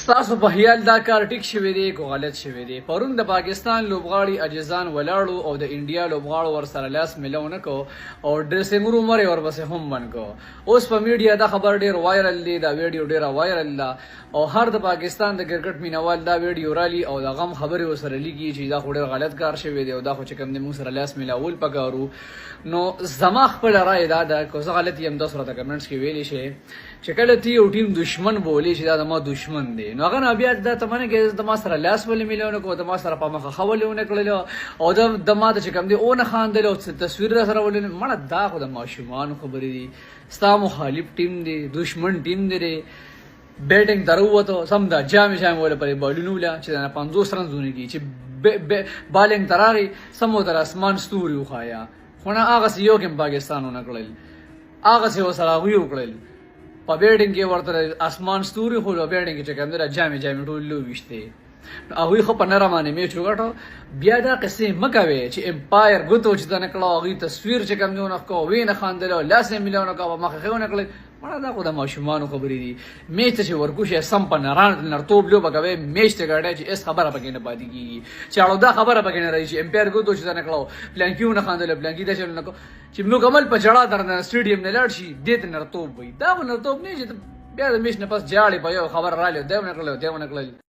ستاسو په خیال دا کار ټیک شوی دی که غلط شوی دی؟ پرون د پاکستان لوبغاړي اجزان ولاړو او د انډیا لوبغاړو ورسره لاس میلاو نه کو او ډریسنګ روم یې ورپسې هم بند کو. اوس په میډیا دا خبر ډیر وایرل دی، دا ویډیو ډیره وایرل ده او هر د پاکستان د کرکټ مینوال دا ویډیو رالي او د غم خبرې ورسره لیکي چې دا خو ډیر غلط کار شوی دی او دا خو چې کوم دی موږ سره لاس میلاول پکارو. نو زما خپل رای دا ده که زه غلط یم تاسو راته کمنټس کې ویلی شئ چې کله ته یو ټیم دشمن بولې چې دا زما دشمن دی نو هغه نه بیا دا ته منې کې د ما سره لاس ولې میلاو نه کړو، د ما سره په مخه ښه ولې ونه کړلو او د ما ته چې کوم دی ونه خاندل او تصویر را سره ولې مړه دا خو د ماشومانو خبرې دي. ستا مخالف ټیم دی، دشمن ټیم دی، بیټنګ ته راووتو سم ده جامې شامې ولې پرې بالونه وله چې دا 50 رنزونه کړي چې بالنګ ته راغی سم ورته اسمان ستوري وښایه خو نه هغسې یو کې پاکستان ونه کړل، هغسې ورسره هغوی وکړل په بیټنګ کې ورته اسمان ستوري خو په بیټنګ کې چې کوم دی جامې جامې ټول لوویشتې نو هغوی خو په نرم باندې میچ وګټو. بیا دا قصې مه کوې چې امپایر ګوتو چې ته نه کړه هغوی تصویر چې کوم دی ونه ښکو ویې نه خاندل او لاس یې میلاو نه کوه په مخه ښې ونه کړل. مړه دا خو د ماشومانو خبرې دي. میچ ته چې ورکوشئ سم په نرتوب لوبه کوئ میچ ته ګټئ چې هېڅ خبره پکې نه پاتې کېږي چې اړو دا خبره پکې نه راځي چې امپایر ګوتو چې ته نه کړه پلانکي ونه خاندل پلانکي داسې ونه کړو چې مکمل په جړا درنه سټیډیم نه لاړ شي دې ته نرتوب وایي. دا خو نرتوب نه چې بیا د میچ نه پس جاړې په یو خبره رالی دی ونه کړلی دی ونه کړلی.